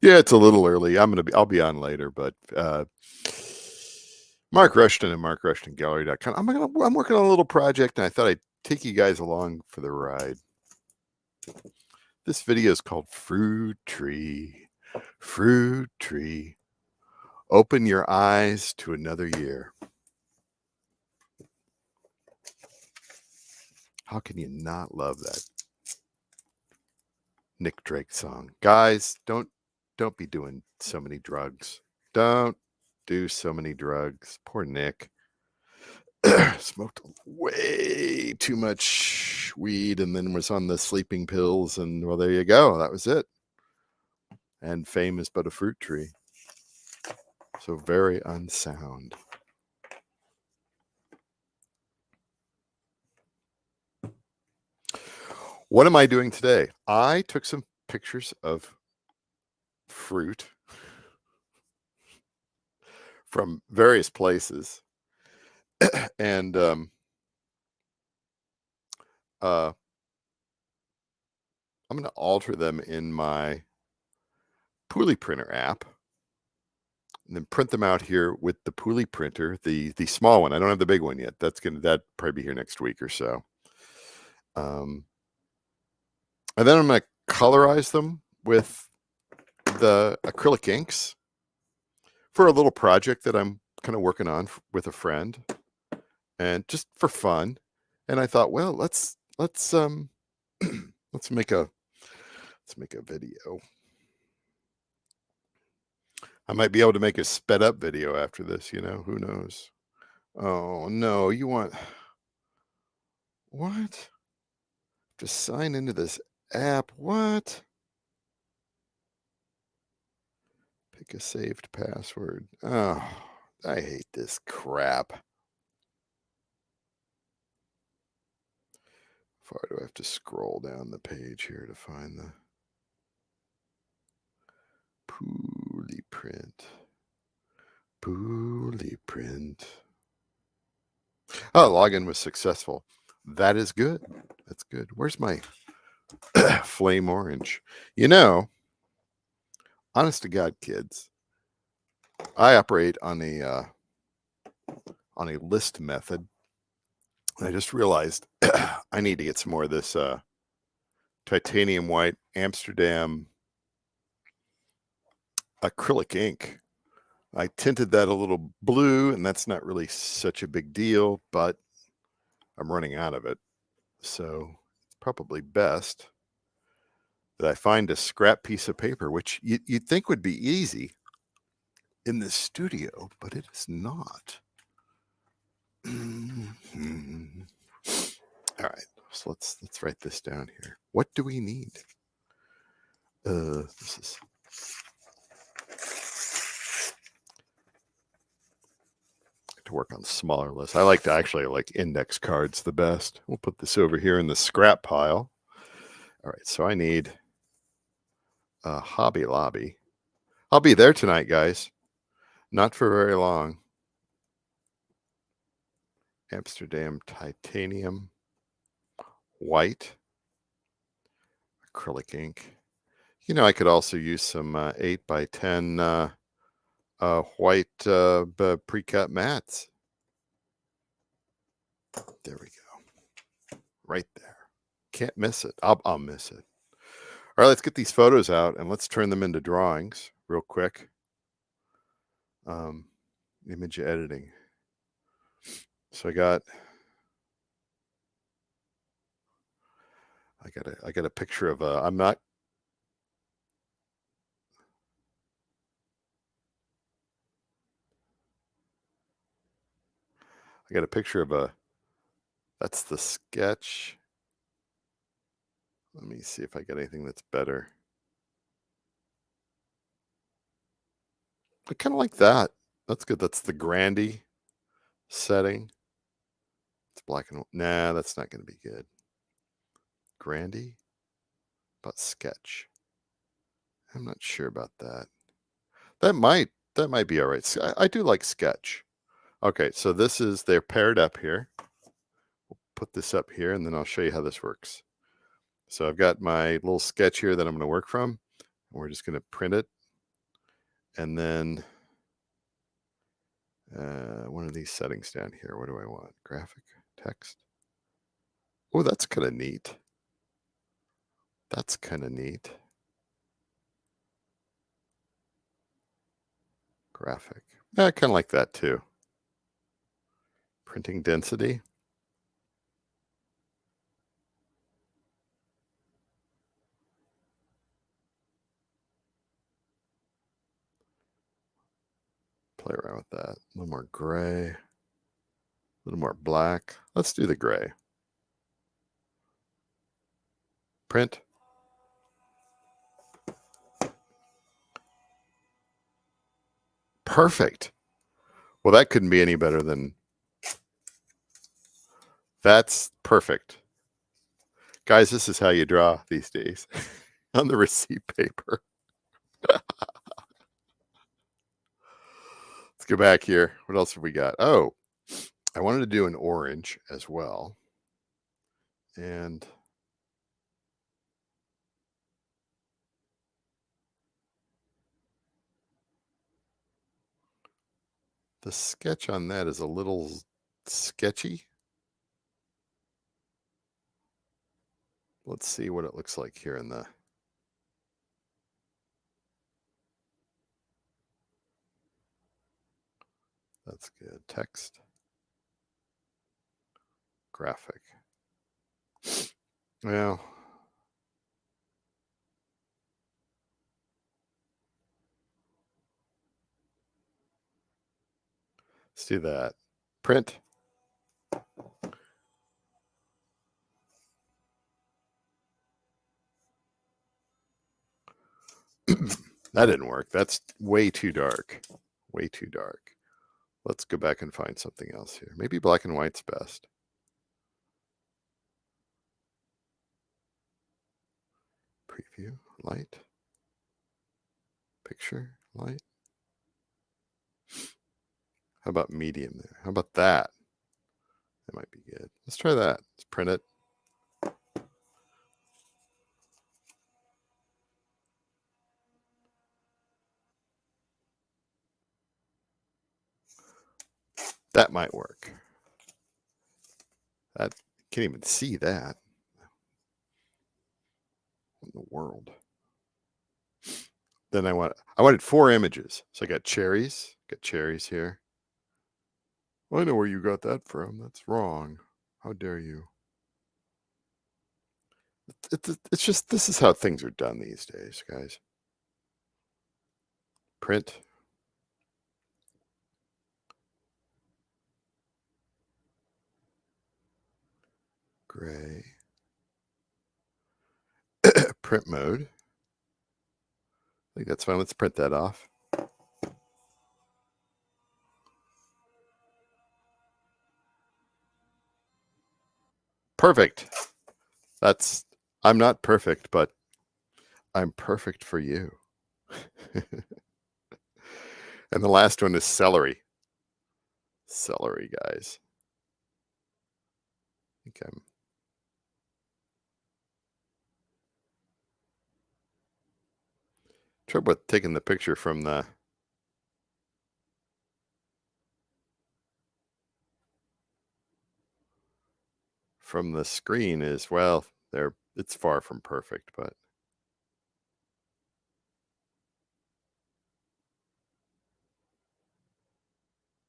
Yeah, it's a little early. I'll be on later, but Mark Rushton and MarkRushtonGallery.com. I'm working on a little project, and I thought I'd take you guys along for the ride. This video is called Fruit Tree. Fruit Tree. Open your eyes to another year. How can you not love that Nick Drake song? Guys, don't be doing so many drugs. Don't do so many drugs. Poor Nick. Smoked way too much weed and then was on the sleeping pills, and well, there you go. That was it. And fame is but a fruit tree. So very unsound. What am I doing today? I took some pictures of fruit from various places, and I'm going to alter them in my Poooli Printer app, and then print them out here with the Poooli Printer, the small one. I don't have the big one yet. That'd probably be here next week or so. And then I'm going to colorize them with the acrylic inks for a little project that I'm kind of working on with a friend, and just for fun. And I thought, well, let's make a video. I might be able to make a sped up video after this, who knows? Oh no, you want what? To sign into this app? What? Pick a saved password. Oh, I hate this crap. How far do I have to scroll down the page here to find the Poooli Print? Poooli Print. Oh, login was successful. That is good. That's good. Where's my flame orange? Honest to God, kids, I operate on a list method. I just realized I need to get some more of this titanium white Amsterdam acrylic ink. I tinted that a little blue, and that's not really such a big deal, but I'm running out of it. So it's probably best that I find a scrap piece of paper, which you'd think would be easy in this studio, but it is not. All right, so let's write this down here. What do we need? This is to work on smaller lists. I like to actually like index cards the best. We'll put this over here in the scrap pile. All right, so I need a Hobby Lobby. I'll be there tonight, guys. Not for very long. Amsterdam titanium white acrylic ink. I could also use some 8x10 white pre-cut mats. There we go. Right there. Can't miss it. I'll miss it. All right, let's get these photos out and let's turn them into drawings real quick. Image editing. So I got a picture of I got a picture of that's the sketch. Let me see if I get anything that's better. I kind of like that. That's good. That's the Grandy setting. It's black and white. Nah, that's not going to be good. Grandy, but sketch. I'm not sure about that. That might be all right. I do like sketch. Okay, so they're paired up here. We'll put this up here, and then I'll show you how this works. So I've got my little sketch here that I'm going to work from. We're just going to print it And then one of these settings down here. What do I want? Graphic, text. Oh, that's kind of neat. That's kind of neat. Graphic. I kind of like that too. Printing density. Play around with that. A little more gray. A little more black. Let's do the gray. Print. Perfect. Well, that couldn't be any better than... That's perfect. Guys, this is how you draw these days on the receipt paper. Let's go back here. What else have we got? Oh, I wanted to do an orange as well. And the sketch on that is a little sketchy. Let's see what it looks like here in the... That's good. Text. Graphic. Well, let's do that. Print. That didn't work. That's way too dark. Way too dark. Let's go back and find something else here. Maybe black and white's best. Preview, light. Picture, light. How about medium there? How about that? That might be good. Let's try that. Let's print it. That might work. That can't even see that. What in the world? Then I wanted 4 images. So I got cherries. Got cherries here. I know where you got that from. That's wrong. How dare you? It's just, this is how things are done these days, guys. Print. Gray. Print mode. I think that's fine. Let's print that off. Perfect. I'm not perfect, but I'm perfect for you. And the last one is celery. Celery, guys. I think I'm... Trouble with taking the picture from the... screen is, well, it's far from perfect, but...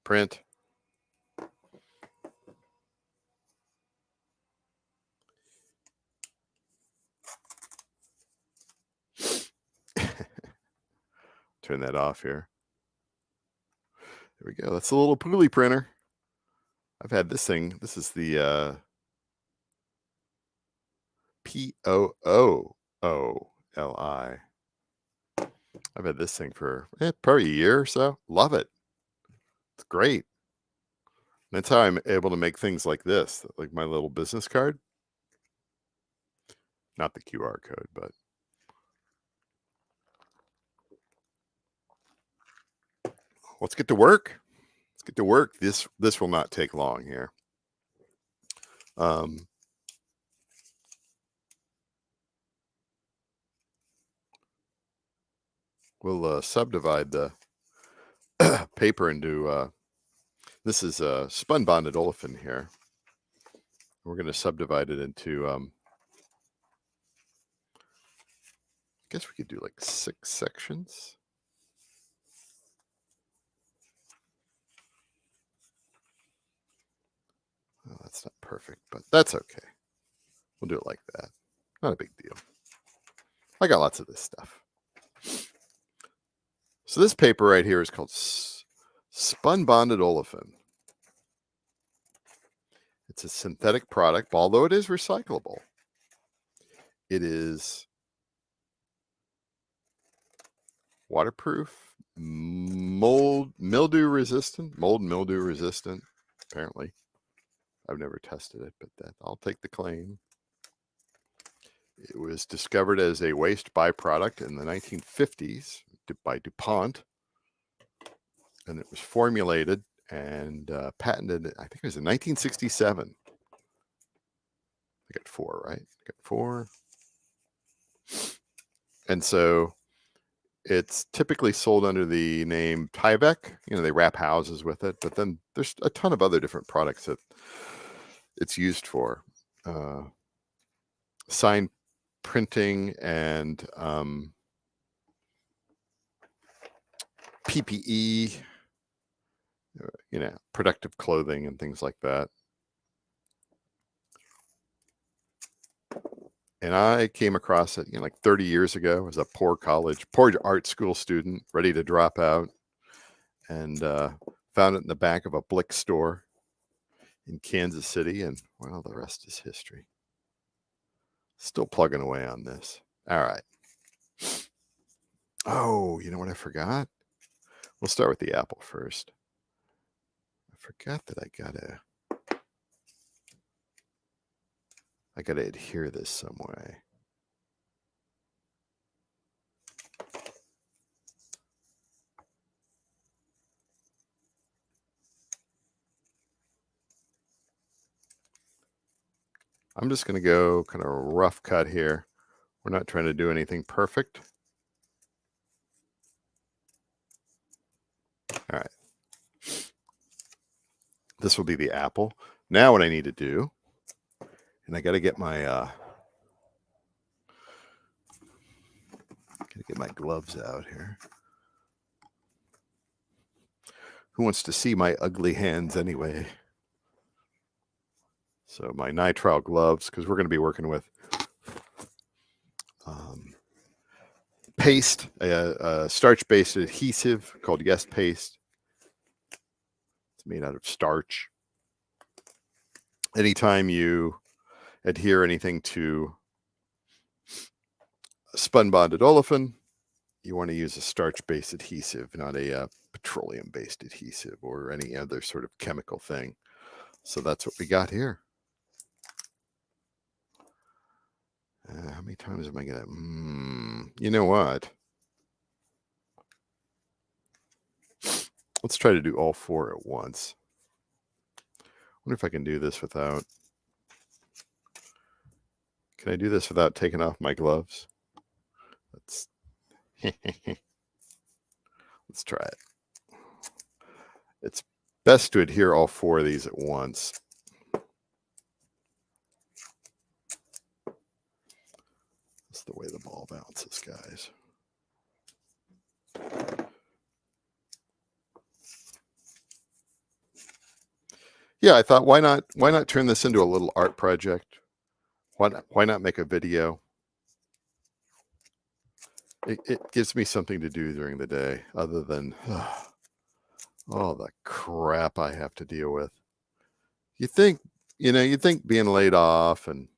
Print. Turn that off here. There we go. That's a little Poooli printer. I've had this thing. This is the Poooli. I've had this thing for probably a year or so. Love it. It's great. That's how I'm able to make things like this, like my little business card. Not the QR code, but let's get to work. Let's get to work. This will not take long here. We'll subdivide the paper into, this is spun bonded olefin here. We're going to subdivide it into, I guess we could do like 6 sections. Oh, that's not perfect, but that's okay. We'll do it like that. Not a big deal. I got lots of this stuff. So this paper right here is called spun bonded olefin. It's a synthetic product, although it is recyclable. It is waterproof, mildew resistant, apparently. I've never tested it, but I'll take the claim. It was discovered as a waste byproduct in the 1950s by DuPont, and it was formulated and patented, I think it was in 1967. I got 4, right? I got 4. And so it's typically sold under the name Tyvek. They wrap houses with it, but then there's a ton of other different products that it's used for. Sign printing and PPE, protective clothing and things like that. And I came across it, like 30 years ago as a poor art school student ready to drop out, and found it in the back of a Blick store in Kansas City. And well, the rest is history. Still plugging away on this. All right. Oh, you know what I forgot? We'll start with the apple first. I forgot that I gotta adhere this some way. I'm just going to go kind of rough cut here. We're not trying to do anything perfect. All right. This will be the apple. Now what I need to do, and I got to get my gloves out here. Who wants to see my ugly hands anyway? So my nitrile gloves, because we're going to be working with paste, a starch-based adhesive called Yes Paste. It's made out of starch. Anytime you adhere anything to spun bonded olefin, you want to use a starch-based adhesive, not a petroleum-based adhesive or any other sort of chemical thing. So that's what we got here. How many times am I going to... You know what? Let's try to do all 4 at once. I wonder if I can do this without... Can I do this without taking off my gloves? Let's... Let's try it. It's best to adhere all 4 of these at once. That's the way the ball bounces, guys. Yeah, I thought, why not turn this into a little art project? Why not make a video? It gives me something to do during the day other than all the crap I have to deal with. You think being laid off and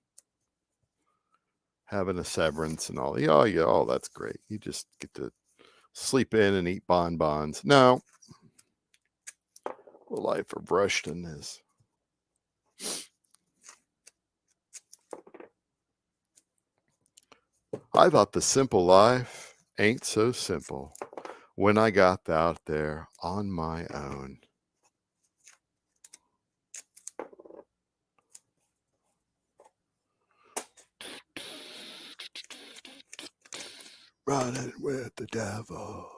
having a severance and all, oh, that's great. You just get to sleep in and eat bonbons. No. The life of Rushton is... I thought the simple life ain't so simple when I got out there on my own. Running with the devil.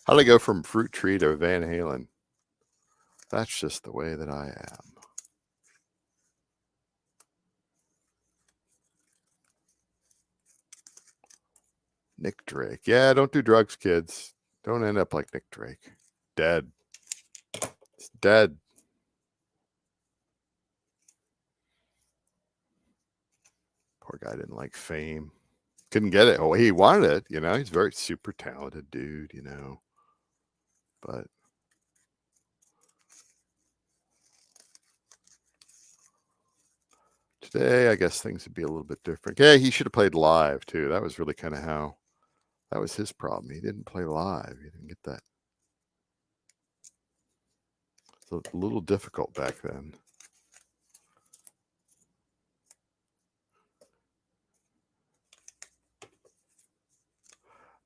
How did I go from Fruit Tree to Van Halen? That's just the way that I am. Nick Drake. Yeah, don't do drugs, kids. Don't end up like Nick Drake. Dead. It's dead. Poor guy didn't like fame. Couldn't get it. Oh, he wanted it, you know. He's a very super talented dude, you know. But today, I guess things would be a little bit different. Yeah, he should have played live too. That was really kind of how that was his problem. He didn't play live. He didn't get that. It's a little difficult back then.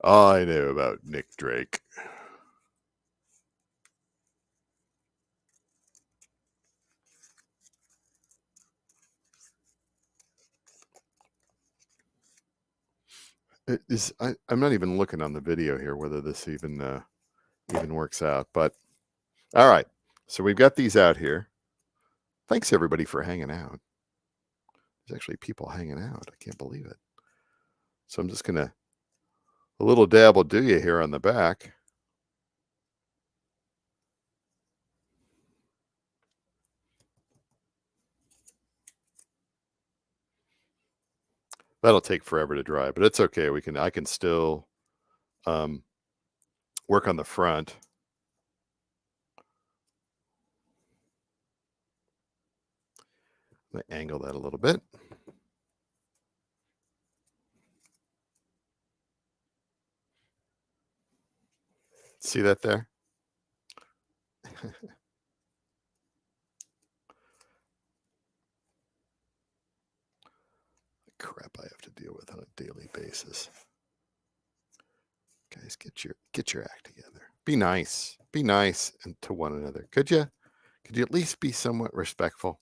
All I knew about Nick Drake. I'm not even looking on the video here whether this even works out. But all right, so we've got these out here. Thanks everybody for hanging out. There's actually people hanging out. I can't believe it. So I'm just gonna a little dab will do you here on the back. That'll take forever to dry, but it's okay. I can still work on the front. Let me angle that a little bit. See that there? Crap I have to deal with on a daily basis. Guys, get your act together. Be nice. Be nice to one another. Could you? Could you at least be somewhat respectful?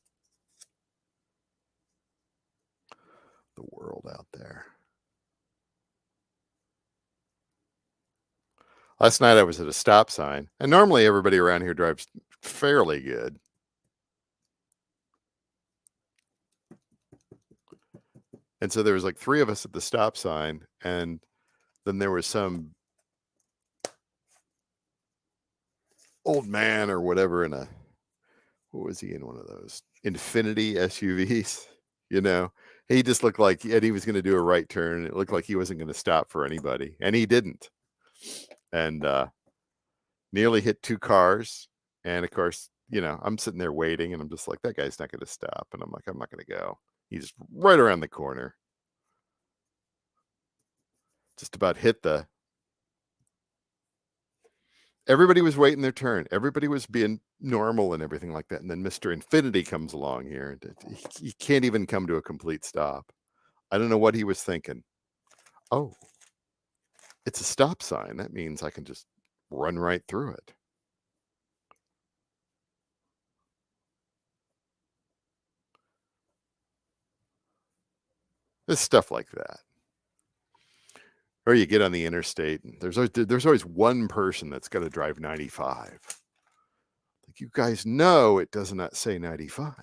The world out there. Last night I was at a stop sign, and normally everybody around here drives fairly good. And so there was like 3 of us at the stop sign, and then there was some old man or whatever in a what was he in, one of those Infinity SUVs, you know? He just looked like and he was gonna do a right turn. It looked like he wasn't gonna stop for anybody, and he didn't. And nearly hit 2 cars. And of course, you know, I'm sitting there waiting, and I'm just like, that guy's not gonna stop. And I'm like, I'm not gonna go. He's right around the corner. Just about hit the everybody was waiting their turn. Everybody was being normal and everything like that. And then Mr. Infinity comes along here, and he can't even come to a complete stop. I don't know what he was thinking. Oh, it's a stop sign. That means I can just run right through it. There's stuff like that. Or you get on the interstate, and there's always one person that's got to drive 95. Like, you guys know it does not say 95.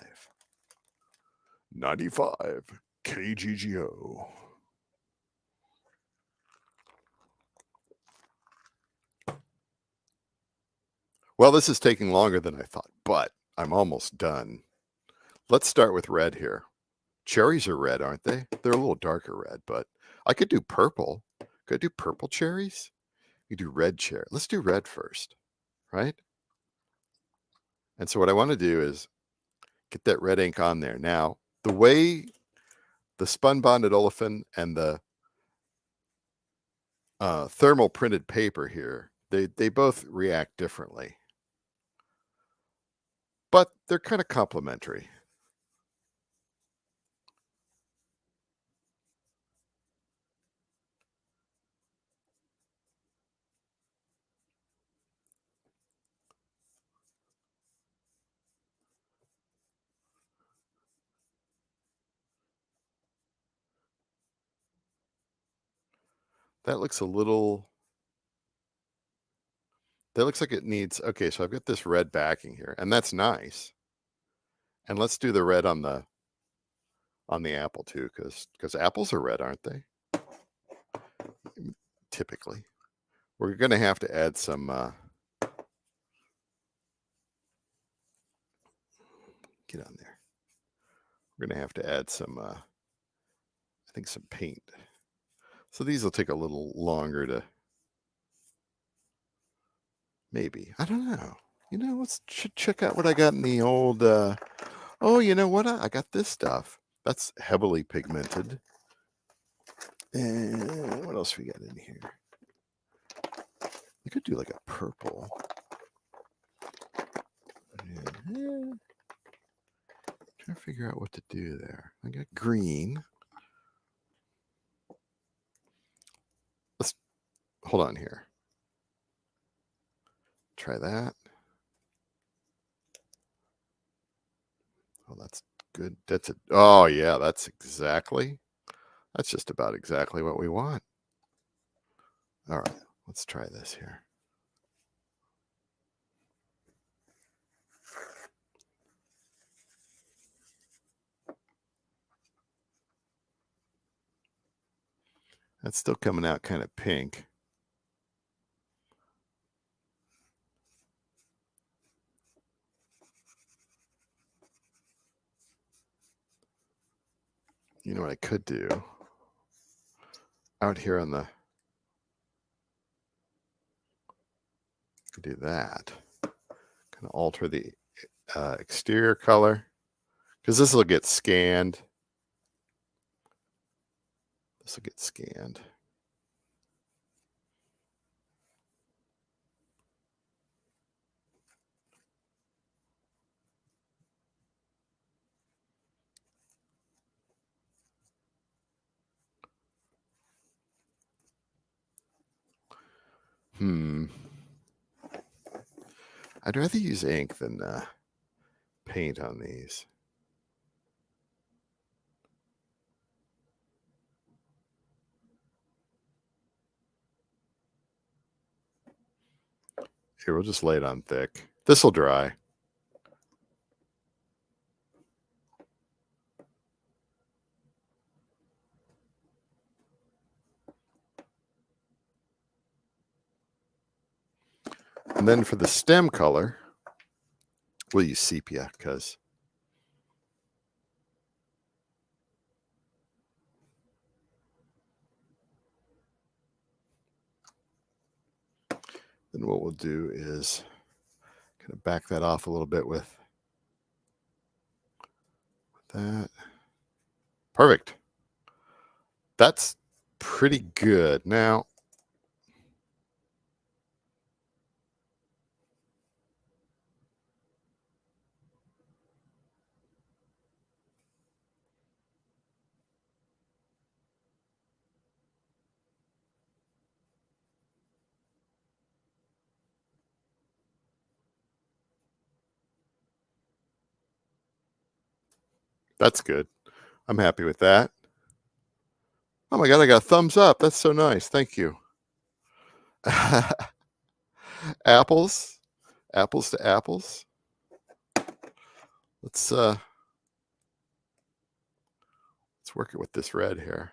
95 KGGO. Well, this is taking longer than I thought, but I'm almost done. Let's start with red here. Cherries are red, aren't they? They're a little darker red, but I could do purple. Could I do purple cherries? You do red cherry. Let's do red first, right? And so what I want to do is get that red ink on there. Now, the way the spun bonded olefin and the thermal printed paper here, they both react differently, but they're kind of complementary. That looks a little That looks like it needs, okay, so I've got this red backing here, and that's nice. And let's do the red on the apple too, because apples are red, aren't they? Typically. We're going to have to add some, get on there. We're going to have to add some, I think some paint. So these will take a little longer to, maybe, I don't know. You know, let's check out what I got in the old, oh, you know what? I got this stuff. That's heavily pigmented. And what else we got in here? I could do like a purple. Yeah. Trying to figure out what to do there. I got green. Let's hold on here. Try that. Oh, that's good. That's it. Oh, yeah, that's just about exactly what we want. All right, let's try this here. That's still coming out kind of pink. You know what I could do? Out here on the, do that. Kind of alter the exterior color, because this will get scanned. This will get scanned. I'd rather use ink than paint on these. Here, we'll just lay it on thick. This will dry. And then for the stem color, we'll use sepia, because then what we'll do is kind of back that off a little bit with that. Perfect. That's pretty good. Now, that's good. I'm happy with that. Oh my God, I got a thumbs up. That's so nice. Thank you. Apples to apples. Let's work it with this red here.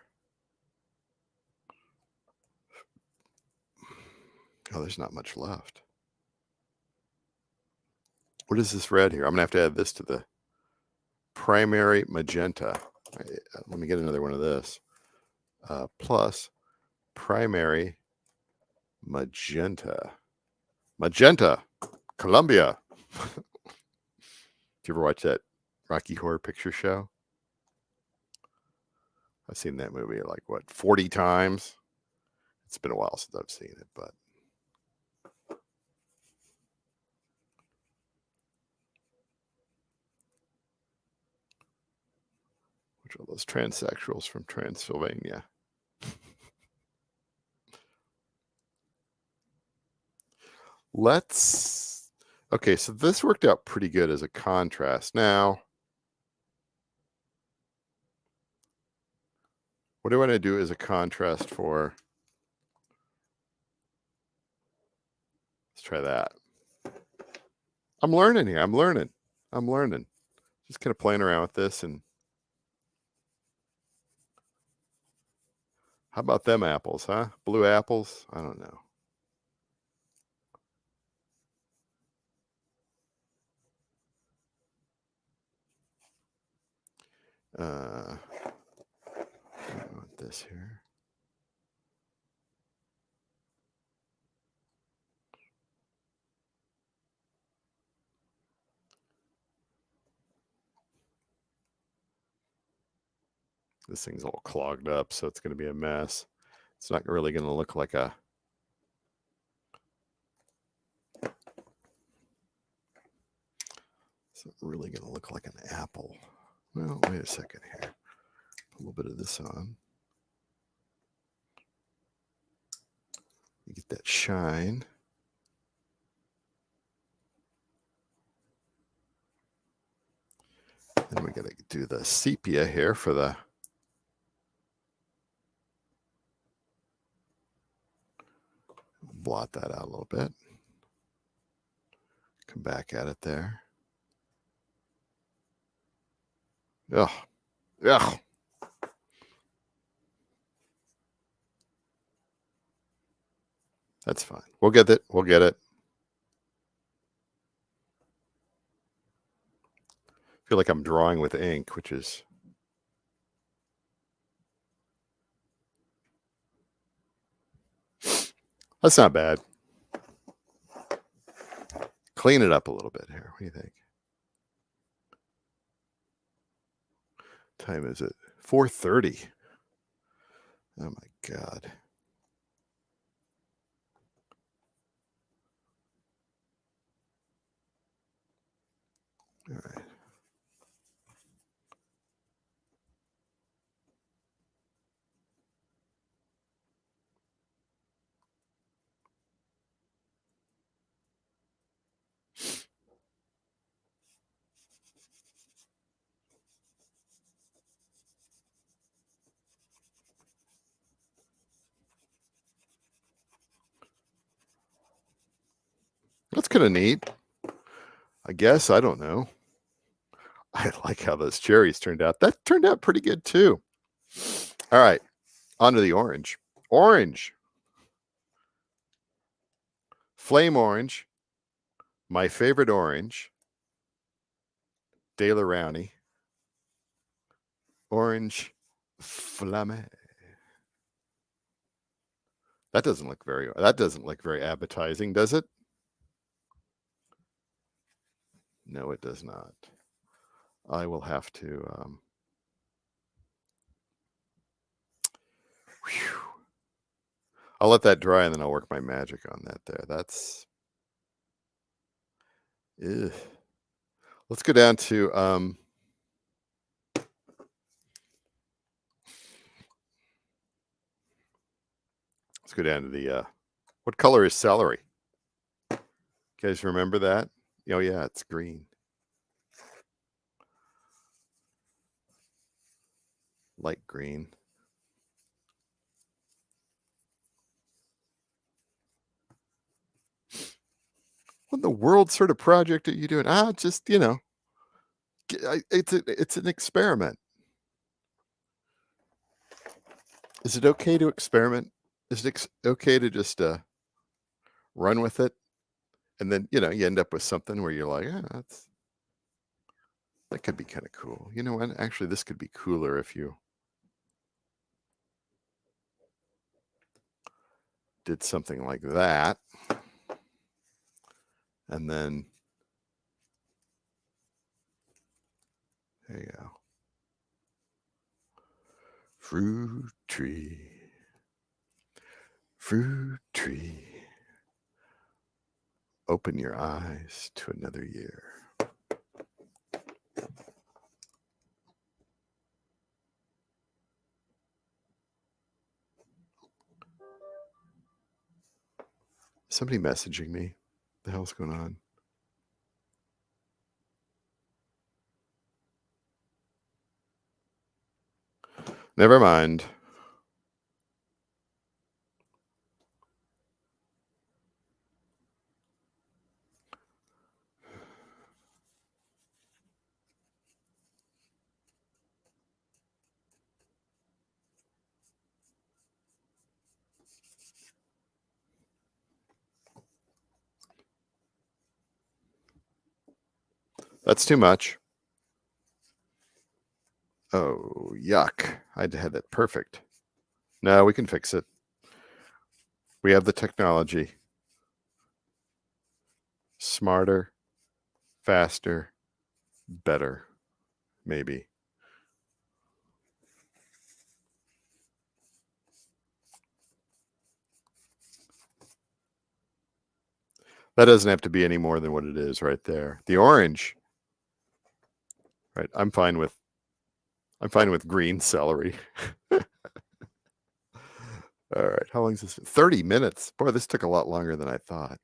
Oh, there's not much left. What is this red here? I'm gonna have to add this to the primary magenta. Let me get another one of this. Plus primary magenta. Magenta, Colombia. Did you ever watch that Rocky Horror Picture Show? I've seen that movie like, what, 40 times? It's been a while since I've seen it, but which are those transsexuals from Transylvania? Okay, so this worked out pretty good as a contrast. Now, what do I want to do as a contrast for? Let's try that. I'm learning here. I'm learning. Just kind of playing around with this. And how about them apples, huh? Blue apples? I don't know. I want this here. This thing's all clogged up, so it's going to be a mess. It's not really going to look like a... It's not really going to look like an apple. Well, wait a second here. A little bit of this on. You get that shine. Then we got to do the sepia here for the... Blot that out a little bit. Come back at it there. Ugh. Ugh. That's fine. We'll get it. We'll get it. I feel like I'm drawing with ink, which is... That's not bad. Clean it up a little bit here. What do you think? Time is it? 4:30. Oh my God. All right. That's kind of neat. I guess. I don't know. I like how those cherries turned out. That turned out pretty good too. All right. On to the orange. Orange. Flame orange. My favorite orange. De La Rowney. Orange Flamme. That doesn't look very appetizing, does it? No, it does not. I will have to I'll let that dry and then I'll work my magic on that there. That's... Ugh. Let's go down to let's go down to the what color is celery? You guys remember that? Oh yeah, it's green. Light green. What in the world sort of project are you doing? Just, you know, it's an experiment. Is it okay to experiment? Is it okay to just run with it? And then, you know, you end up with something where you're like, that could be kind of cool. You know what? Actually, this could be cooler if you did something like that. And then, there you go. Fruit tree. Fruit tree. Open your eyes to another year. Somebody messaging me. The hell's going on? Never mind. That's too much. Oh, yuck. I had that perfect. No, we can fix it. We have the technology. Smarter, faster, better, maybe. That doesn't have to be any more than what it is right there. The orange, right? I'm fine with green celery. All right. How long is this? 30 minutes. Boy, this took a lot longer than I thought.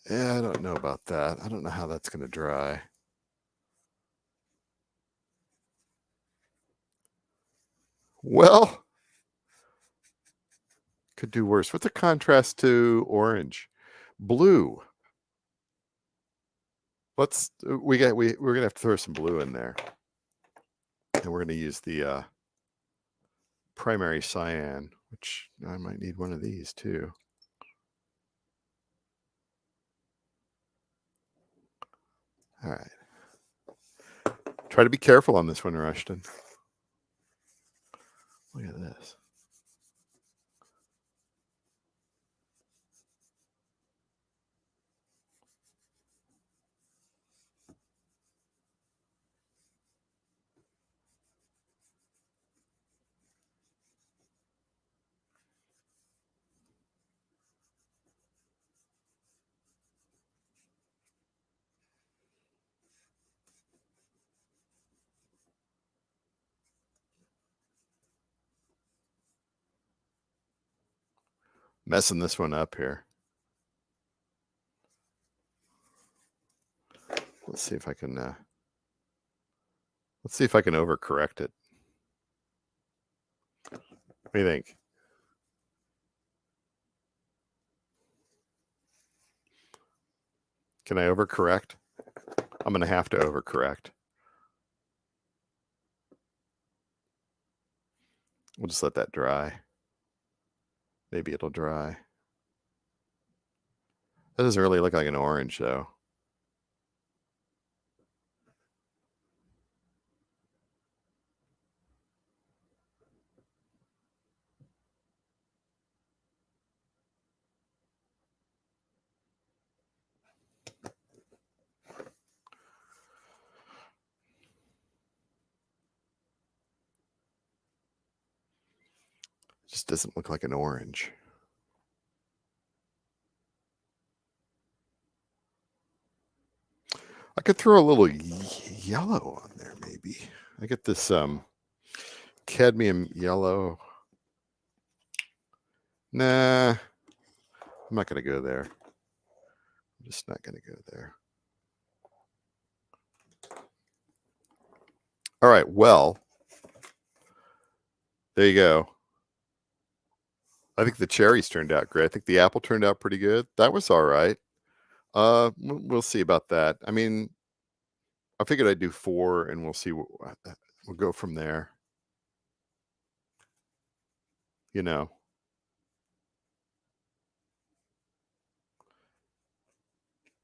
Yeah, I don't know about that. I don't know how that's going to dry. Well, could do worse. What's the contrast to orange? Blue. We're gonna have to throw some blue in there, and we're gonna use the primary cyan, which I might need one of these too. All right. Try to be careful on this one, Rushton. Look at this. Messing this one up here. Let's see if I can overcorrect it. What do you think? Can I overcorrect? I'm going to have to overcorrect. We'll just let that dry. Maybe it'll dry. That doesn't really look like an orange, though. It just doesn't look like an orange. I could throw a little yellow on there, maybe. I get this cadmium yellow. Nah, I'm not going to go there. I'm just not going to go there. All right, well, there you go. I think the cherries turned out great. I think the apple turned out pretty good. That was all right. We'll see about that. I mean, I figured I'd do 4, and we'll see. We'll go from there. You know,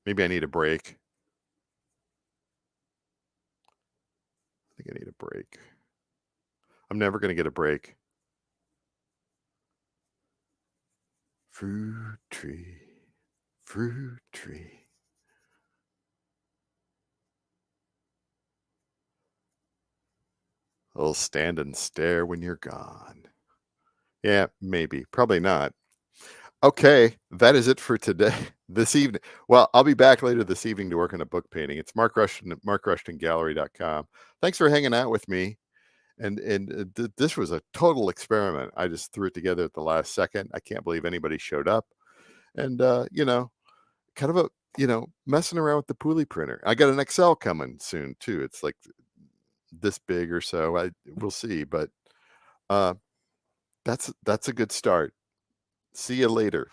maybe I need a break. I think I need a break. I'm never going to get a break. Fruit tree, fruit tree. I'll stand and stare when you're gone. Yeah, maybe. Probably not. Okay, that is it for today. This evening. Well, I'll be back later this evening to work on a book painting. It's Mark Rushton at markrushtongallery.com. Thanks for hanging out with me. This was a total experiment. I just threw it together at the last second. I can't believe anybody showed up, and kind of messing around with the Poooli printer. I got an XL coming soon too. It's like this big or so. We'll see, but uh, that's a good start. See you later.